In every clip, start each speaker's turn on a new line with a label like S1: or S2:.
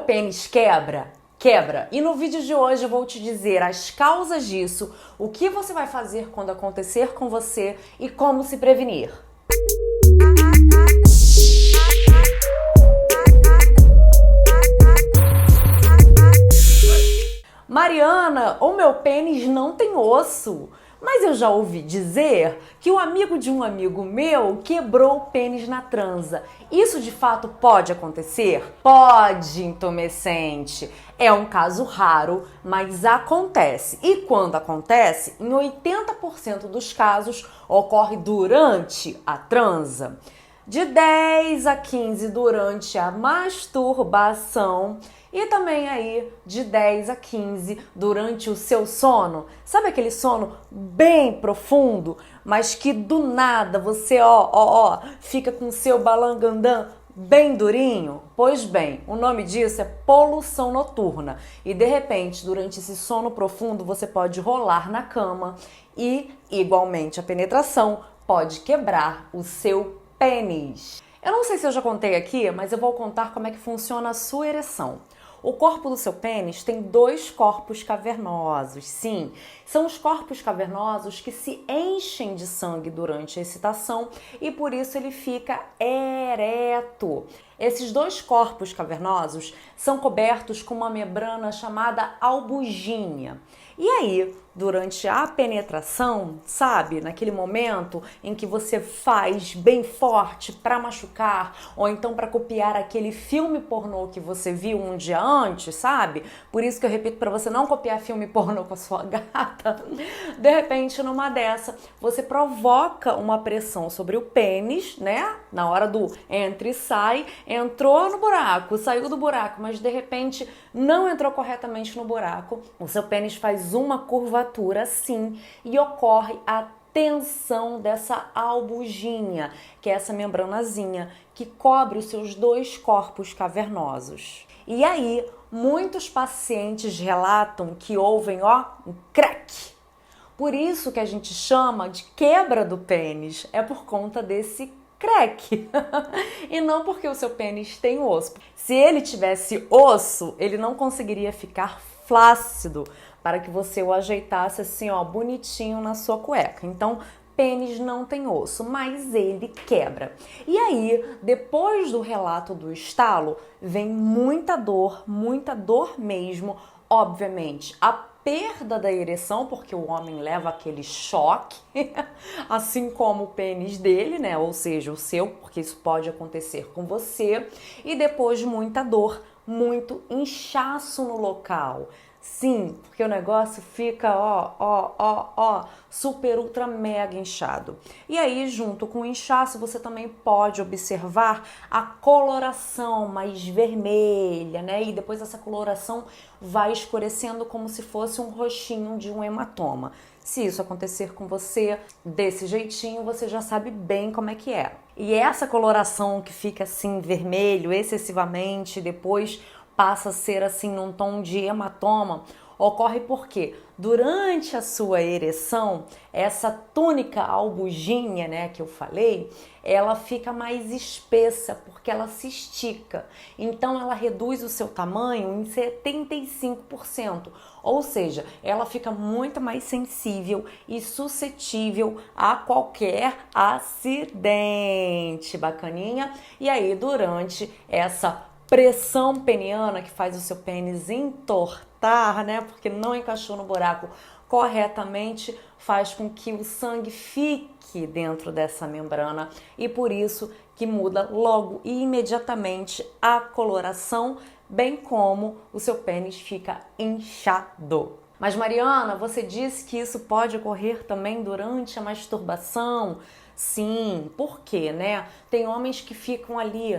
S1: pênis quebra? Quebra. E no vídeo de hoje eu vou te dizer as causas disso, o que você vai fazer quando acontecer com você e como se prevenir. Mariana, o meu pênis não tem osso. Mas eu já ouvi dizer que o amigo de um amigo meu quebrou o pênis na transa. Isso de fato pode acontecer? Pode, entumescente. É um caso raro, mas acontece. E quando acontece, em 80% dos casos, ocorre durante a transa. De 10 a 15 durante a masturbação e também aí de 10 a 15 durante o seu sono. Sabe aquele sono bem profundo, mas que do nada você fica com o seu balangandã bem durinho? Pois bem, o nome disso é poluição noturna. E de repente, durante esse sono profundo, você pode rolar na cama e, igualmente, a penetração pode quebrar o seu pênis. Eu não sei se eu já contei aqui, mas eu vou contar como é que funciona a sua ereção. O corpo do seu pênis tem dois corpos cavernosos, sim, são os corpos cavernosos que se enchem de sangue durante a excitação e por isso ele fica ereto. Esses dois corpos cavernosos são cobertos com uma membrana chamada albuginha. E aí, durante a penetração, sabe, naquele momento em que você faz bem forte para machucar ou então para copiar aquele filme pornô que você viu um dia antes, sabe? Por isso que eu repito para você não copiar filme pornô com a sua gata. De repente, numa dessa, você provoca uma pressão sobre o pênis, né? Na hora do entra e sai, entrou no buraco, saiu do buraco, mas de repente não entrou corretamente no buraco. O seu pênis faz uma curvatura assim e ocorre a tensão dessa albuginha, que é essa membranazinha que cobre os seus dois corpos cavernosos. E aí, muitos pacientes relatam que ouvem, um crack. Por isso que a gente chama de quebra do pênis, é por conta desse crack. E não porque o seu pênis tem osso. Se ele tivesse osso, ele não conseguiria ficar flácido para que você o ajeitasse assim, bonitinho na sua cueca. Então, pênis não tem osso, mas ele quebra. E aí, depois do relato do estalo, vem muita dor mesmo, obviamente. A perda da ereção, porque o homem leva aquele choque, assim como o pênis dele, né? Ou seja, o seu, porque isso pode acontecer com você. E depois muita dor, muito inchaço no local. Sim, porque o negócio fica, super, ultra, mega inchado. E aí, junto com o inchaço, você também pode observar a coloração mais vermelha, né? E depois essa coloração vai escurecendo como se fosse um roxinho de um hematoma. Se isso acontecer com você desse jeitinho, você já sabe bem como é que é. E essa coloração que fica assim vermelho excessivamente, depois passa a ser assim num tom de hematoma, ocorre porque durante a sua ereção, essa túnica albuginha, né, que eu falei, ela fica mais espessa porque ela se estica. Então ela reduz o seu tamanho em 75%, ou seja, ela fica muito mais sensível e suscetível a qualquer acidente, bacaninha. E aí durante essa pressão peniana que faz o seu pênis entortar, né? Porque não encaixou no buraco corretamente, faz com que o sangue fique dentro dessa membrana e por isso que muda logo e imediatamente a coloração, bem como o seu pênis fica inchado. Mas Mariana, você disse que isso pode ocorrer também durante a masturbação? Sim, por quê, né? Tem homens que ficam ali,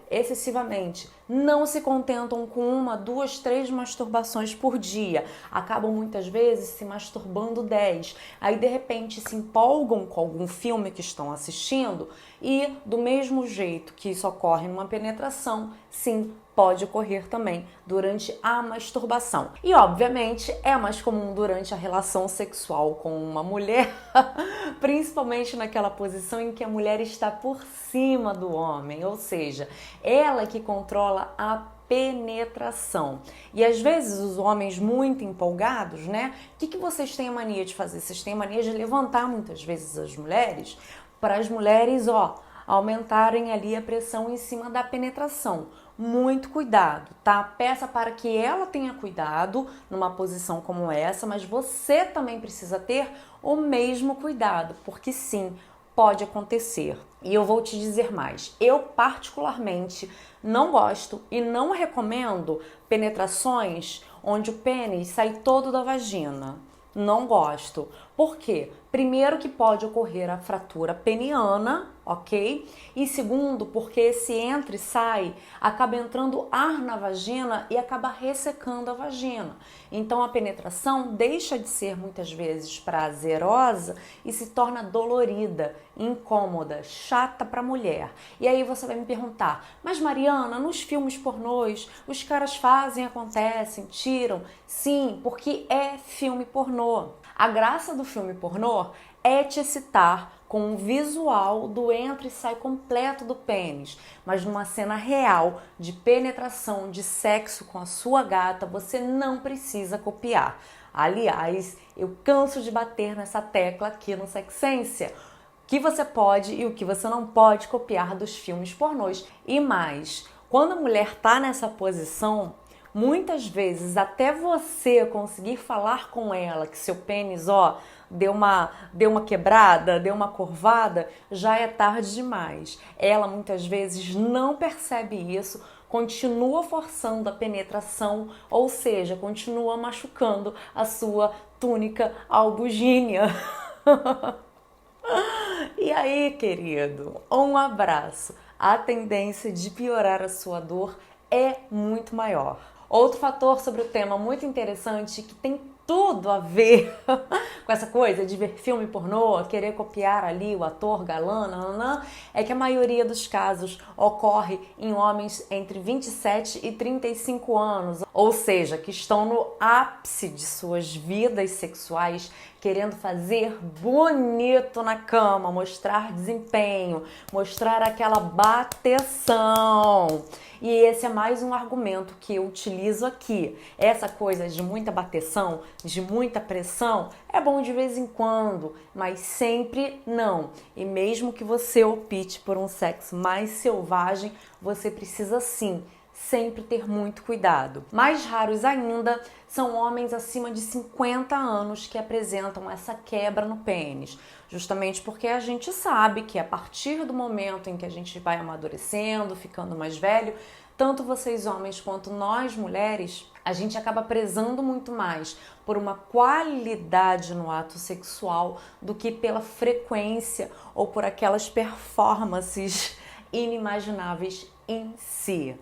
S1: excessivamente. Não se contentam com 1, 2, 3 masturbações por dia. Acabam muitas vezes se masturbando 10. Aí de repente se empolgam com algum filme que estão assistindo e do mesmo jeito que isso ocorre numa penetração, sim, pode ocorrer também durante a masturbação. E obviamente é mais comum durante a relação sexual com uma mulher, principalmente naquela posição em que a mulher está por cima do homem, ou seja, ela que controla a penetração. E às vezes os homens muito empolgados, né? O que vocês têm a mania de fazer? Vocês têm a mania de levantar muitas vezes as mulheres, para as mulheres, aumentarem ali a pressão em cima da penetração. Muito cuidado, tá? Peça para que ela tenha cuidado numa posição como essa, mas você também precisa ter o mesmo cuidado, porque sim, pode acontecer. E eu vou te dizer mais. Eu particularmente não gosto e não recomendo penetrações onde o pênis sai todo da vagina. Não gosto. Por quê? Primeiro que pode ocorrer a fratura peniana, ok? E segundo, porque esse entra e sai acaba entrando ar na vagina e acaba ressecando a vagina. Então a penetração deixa de ser muitas vezes prazerosa e se torna dolorida, incômoda, chata para a mulher. E aí você vai me perguntar, mas Mariana, nos filmes pornôs, os caras fazem, acontecem, tiram? Sim, porque é filme pornô. A graça do filme pornô é te excitar com um visual do entra e sai completo do pênis, mas numa cena real de penetração, de sexo com a sua gata, você não precisa copiar. Aliás, eu canso de bater nessa tecla aqui no Sexência. O que você pode e o que você não pode copiar dos filmes pornôs. E mais, quando a mulher tá nessa posição, muitas vezes até você conseguir falar com ela que seu pênis, deu uma quebrada, deu uma curvada, já é tarde demais. Ela muitas vezes não percebe isso, continua forçando a penetração, ou seja, continua machucando a sua túnica albugínea. E aí, querido, um abraço. A tendência de piorar a sua dor é muito maior. Outro fator sobre o tema muito interessante que tem tudo a ver com essa coisa de ver filme pornô, querer copiar ali o ator galã, é que a maioria dos casos ocorre em homens entre 27 e 35 anos, ou seja, que estão no ápice de suas vidas sexuais, querendo fazer bonito na cama, mostrar desempenho, mostrar aquela bateção. E esse é mais um argumento que eu utilizo aqui. Essa coisa de muita bateção, de muita pressão, é bom de vez em quando, mas sempre não. E mesmo que você opte por um sexo mais selvagem, você precisa sim sempre ter muito cuidado. Mais raros ainda são homens acima de 50 anos que apresentam essa quebra no pênis, justamente porque a gente sabe que a partir do momento em que a gente vai amadurecendo, ficando mais velho, tanto vocês homens quanto nós mulheres, a gente acaba prezando muito mais por uma qualidade no ato sexual do que pela frequência ou por aquelas performances inimagináveis em si.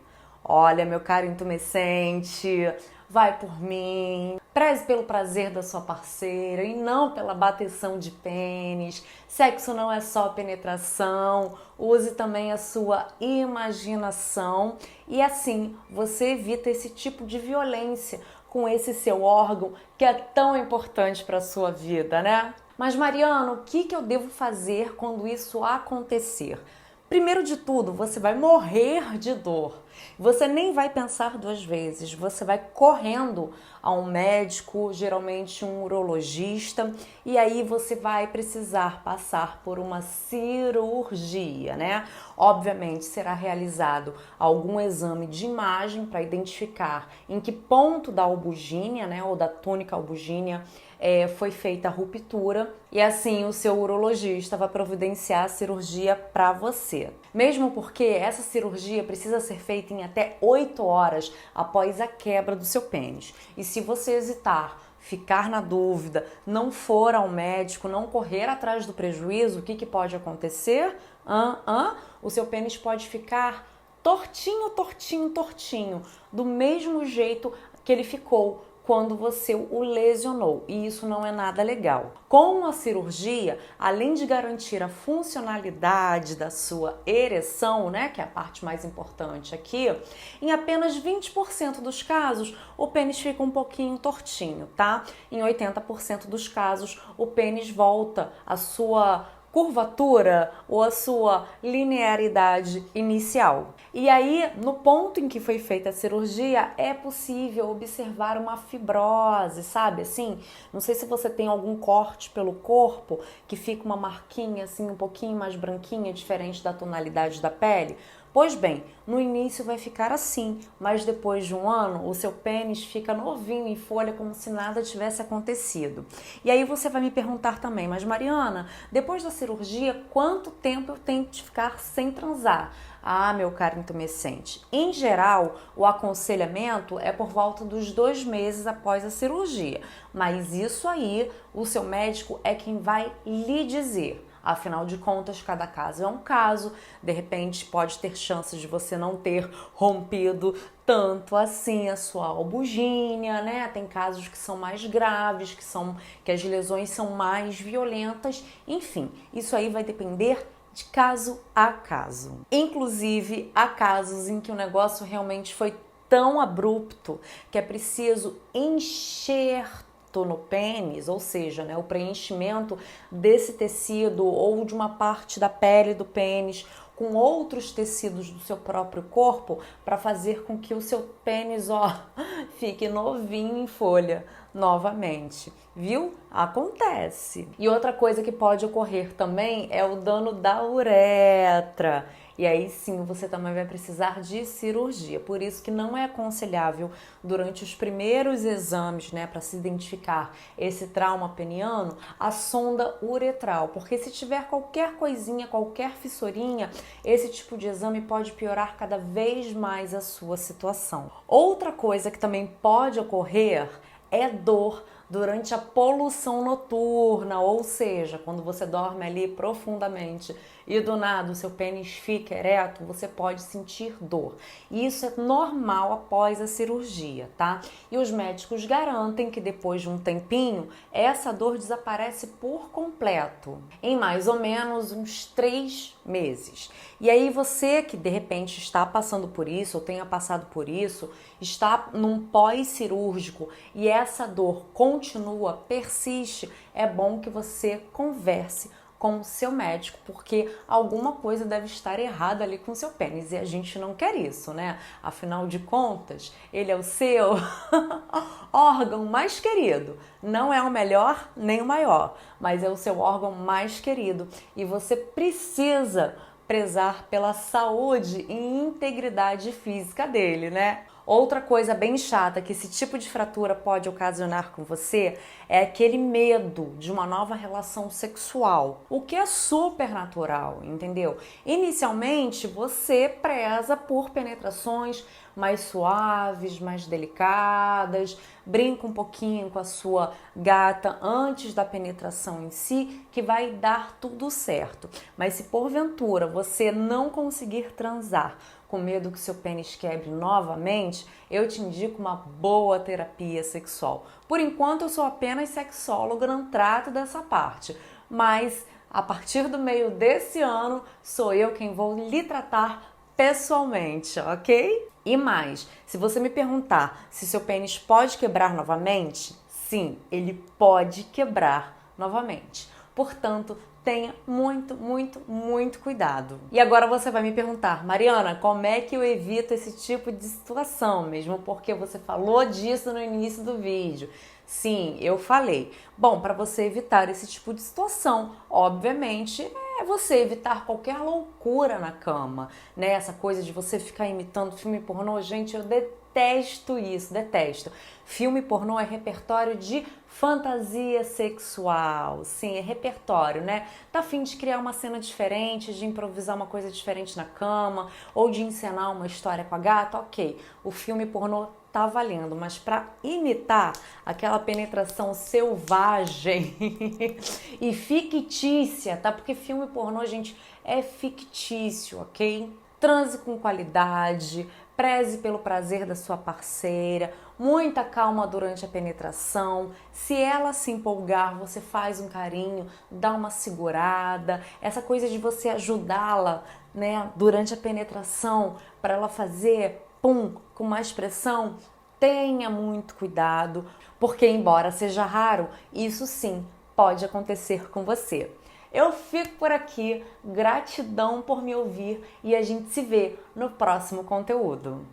S1: Olha, meu caro intumescente, vai por mim, preze pelo prazer da sua parceira e não pela bateção de pênis. Sexo não é só penetração, use também a sua imaginação e assim você evita esse tipo de violência com esse seu órgão que é tão importante para a sua vida, né? Mas Mariana, o que eu devo fazer quando isso acontecer? Primeiro de tudo, você vai morrer de dor. Você nem vai pensar duas vezes. Você vai correndo a um médico, geralmente um urologista, e aí você vai precisar passar por uma cirurgia, né? Obviamente será realizado algum exame de imagem para identificar em que ponto da albugínea, né, ou da túnica albugínea foi feita a ruptura e assim o seu urologista vai providenciar a cirurgia para você. Mesmo porque essa cirurgia precisa ser feita em até 8 horas após a quebra do seu pênis. E se você hesitar, ficar na dúvida, não for ao médico, não correr atrás do prejuízo, o que pode acontecer? O seu pênis pode ficar tortinho, do mesmo jeito que ele ficou quando você o lesionou, e isso não é nada legal. Com a cirurgia, além de garantir a funcionalidade da sua ereção, né, que é a parte mais importante aqui, em apenas 20% dos casos, o pênis fica um pouquinho tortinho, tá? Em 80% dos casos, o pênis volta à sua curvatura ou a sua linearidade inicial. E aí, no ponto em que foi feita a cirurgia, é possível observar uma fibrose, sabe? Assim, não sei se você tem algum corte pelo corpo que fica uma marquinha assim um pouquinho mais branquinha, diferente da tonalidade da pele. Pois bem, no início vai ficar assim, mas depois de um ano o seu pênis fica novinho em folha como se nada tivesse acontecido. E aí você vai me perguntar também, mas Mariana, depois da cirurgia, quanto tempo eu tenho de ficar sem transar? Ah, meu caro intumescente, em geral, o aconselhamento é por volta dos 2 meses após a cirurgia, mas isso aí o seu médico é quem vai lhe dizer. Afinal de contas, cada caso é um caso, de repente pode ter chances de você não ter rompido tanto assim a sua albugínea, né? Tem casos que são mais graves, que as lesões são mais violentas, enfim, isso aí vai depender de caso a caso. Inclusive, há casos em que o negócio realmente foi tão abrupto que é preciso encher no pênis, ou seja, né, o preenchimento desse tecido ou de uma parte da pele do pênis com outros tecidos do seu próprio corpo para fazer com que o seu pênis, fique novinho em folha novamente, viu? Acontece. E outra coisa que pode ocorrer também é o dano da uretra. E aí sim você também vai precisar de cirurgia. Por isso que não é aconselhável durante os primeiros exames, né, para se identificar esse trauma peniano, a sonda uretral, porque se tiver qualquer coisinha, qualquer fissurinha, esse tipo de exame pode piorar cada vez mais a sua situação. Outra coisa que também pode ocorrer é dor durante a poluição noturna, ou seja, quando você dorme ali profundamente e do nada o seu pênis fica ereto, você pode sentir dor. E isso é normal após a cirurgia, tá? E os médicos garantem que depois de um tempinho, essa dor desaparece por completo, em mais ou menos uns 3 meses. E aí você que de repente está passando por isso, ou tenha passado por isso, está num pós-cirúrgico e essa dor continua, persiste, é bom que você converse com o seu médico, porque alguma coisa deve estar errada ali com o seu pênis e a gente não quer isso, né? Afinal de contas, ele é o seu órgão mais querido. Não é o melhor nem o maior, mas é o seu órgão mais querido e você precisa prezar pela saúde e integridade física dele, né? Outra coisa bem chata que esse tipo de fratura pode ocasionar com você é aquele medo de uma nova relação sexual, o que é super natural, entendeu? Inicialmente você preza por penetrações mais suaves, mais delicadas, brinca um pouquinho com a sua gata antes da penetração em si, que vai dar tudo certo. Mas se porventura você não conseguir transar com medo que seu pênis quebre novamente, eu te indico uma boa terapia sexual. Por enquanto eu sou apenas sexóloga, não trato dessa parte, mas a partir do meio desse ano sou eu quem vou lhe tratar pessoalmente, ok? E mais, se você me perguntar se seu pênis pode quebrar novamente, sim, ele pode quebrar novamente. Portanto, tenha muito cuidado. E agora você vai me perguntar, Mariana, como é que eu evito esse tipo de situação, mesmo porque você falou disso no início do vídeo? Sim, eu falei. Bom, para você evitar esse tipo de situação, obviamente, é você evitar qualquer loucura na cama, né? Essa coisa de você ficar imitando filme pornô, gente, eu detesto isso, detesto. Filme pornô é repertório de fantasia sexual, sim, é repertório, né? Tá a fim de criar uma cena diferente, de improvisar uma coisa diferente na cama, ou de encenar uma história com a gata, ok. O filme pornô tá valendo, mas para imitar aquela penetração selvagem e fictícia, tá? Porque filme pornô, gente, é fictício, ok? Transe com qualidade, preze pelo prazer da sua parceira, muita calma durante a penetração. Se ela se empolgar, você faz um carinho, dá uma segurada. Essa coisa de você ajudá-la, né, durante a penetração, para ela fazer pum com mais pressão, tenha muito cuidado, porque embora seja raro, isso sim pode acontecer com você. Eu fico por aqui, gratidão por me ouvir e a gente se vê no próximo conteúdo.